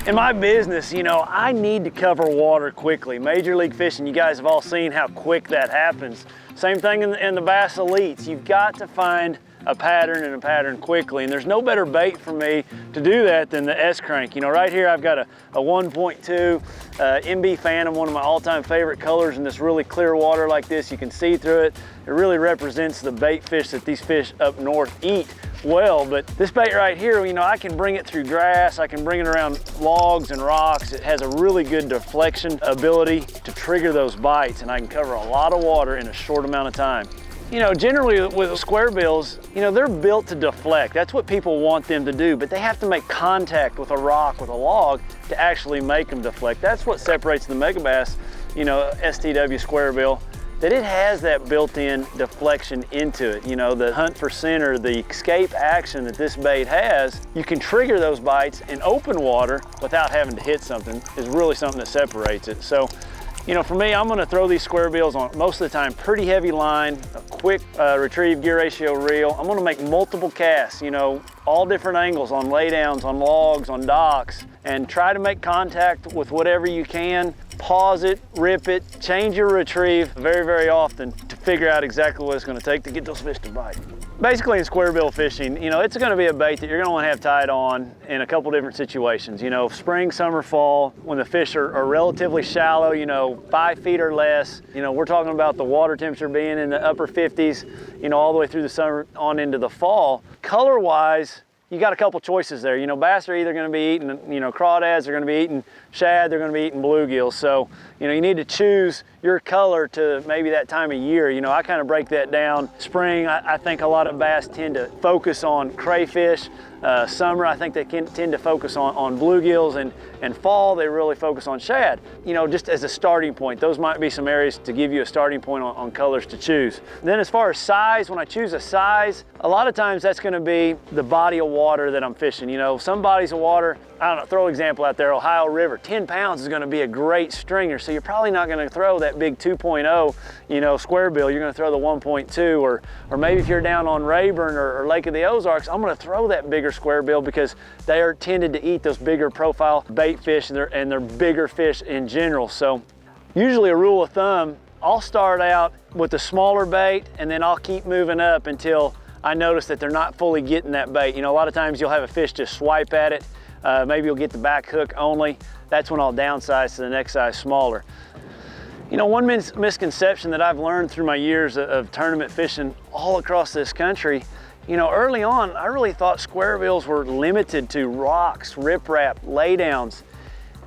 In my business, you know, I need to cover water quickly. Major league fishing, you guys have all seen how quick that happens. Same thing in the bass elites. You've got to find a pattern and a pattern quickly, and there's no better bait for me to do that than the S-Crank. You know, right here I've got a 1.2 MB Phantom, one of my all-time favorite colors in this really clear water like this. You can see through it. It really represents the bait fish that these fish up north eat well. But this bait right here, you know, I can bring it through grass, I can bring it around logs and rocks. It has a really good deflection ability to trigger those bites, and I can cover a lot of water in a short amount of time. You know, generally with square bills, you know, they're built to deflect. That's what people want them to do, but they have to make contact with a rock, with a log, to actually make them deflect. That's what separates the Megabass, you know, STW square bill, that it has that built-in deflection into it. You know, the hunt for center, the escape action that this bait has, you can trigger those bites in open water without having to hit something, is really something that separates it. So, you know, for me, I'm gonna throw these square bills on most of the time pretty heavy line, a quick retrieve gear ratio reel. I'm gonna make multiple casts, you know, all different angles on laydowns, on logs, on docks, and try to make contact with whatever you can. Pause it, rip it, change your retrieve very, very often to figure out exactly what it's gonna take to get those fish to bite. Basically in square bill fishing, you know, it's gonna be a bait that you're gonna wanna have tied on in a couple different situations. You know, spring, summer, fall, when the fish are relatively shallow, you know, 5 feet or less. You know, we're talking about the water temperature being in the upper 50s, you know, all the way through the summer on into the fall. Color-wise, you got a couple choices there. You know, bass are either gonna be eating, you know, crawdads, they're gonna be eating shad, they're gonna be eating bluegills. So, you know, you need to choose your color to maybe that time of year. You know, I kind of break that down. Spring, I think a lot of bass tend to focus on crayfish. Summer, I think they tend to focus on bluegills, and fall, they really focus on shad. You know, just as a starting point, those might be some areas to give you a starting point on colors to choose. Then as far as size, when I choose a size, a lot of times that's gonna be the body of water that I'm fishing. You know, some bodies of water, I don't know, throw an example out there, Ohio River, 10 pounds is gonna be a great stringer, so you're probably not gonna throw that big 2.0, you know, square bill. You're gonna throw the 1.2, or maybe if you're down on Rayburn or Lake of the Ozarks, I'm gonna throw that bigger square bill because they are tended to eat those bigger profile bait fish, and they're bigger fish in general. So usually a rule of thumb, I'll start out with the smaller bait, and then I'll keep moving up until I notice that they're not fully getting that bait. You know, a lot of times you'll have a fish just swipe at it. Maybe you'll get the back hook only. That's when I'll downsize to the next size smaller. You know, one misconception that I've learned through my years of tournament fishing all across this country, you know, early on, I really thought square bills were limited to rocks, riprap, laydowns.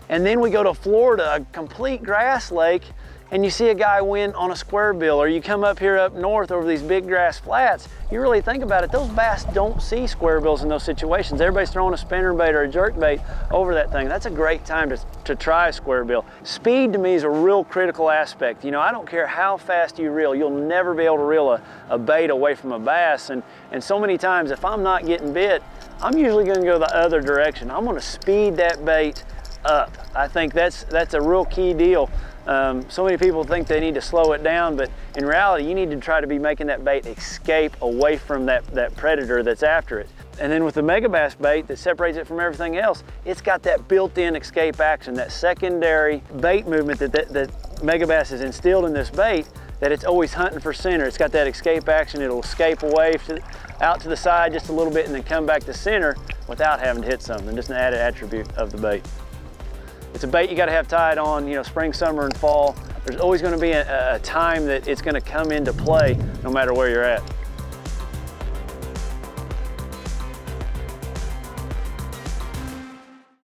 And then we go to Florida, a complete grass lake, and you see a guy win on a square bill, or you come up here up north over these big grass flats. You really think about it, those bass don't see square bills in those situations. Everybody's throwing a spinnerbait or a jerkbait over that thing. That's a great time to try a square bill. Speed to me is a real critical aspect. You know, I don't care how fast you reel, you'll never be able to reel a bait away from a bass. And so many times, if I'm not getting bit, I'm usually gonna go the other direction. I'm gonna speed that bait up. I think that's a real key deal. So many people think they need to slow it down, but in reality, you need to try to be making that bait escape away from that predator that's after it. And then with the Megabass bait that separates it from everything else, it's got that built-in escape action, that secondary bait movement that Megabass has instilled in this bait, that it's always hunting for center. It's got that escape action. It'll escape away out to the side just a little bit and then come back to center without having to hit something. Just an added attribute of the bait. It's a bait you got to have tied on, you know, spring, summer, and fall. There's always going to be a time that it's going to come into play no matter where you're at.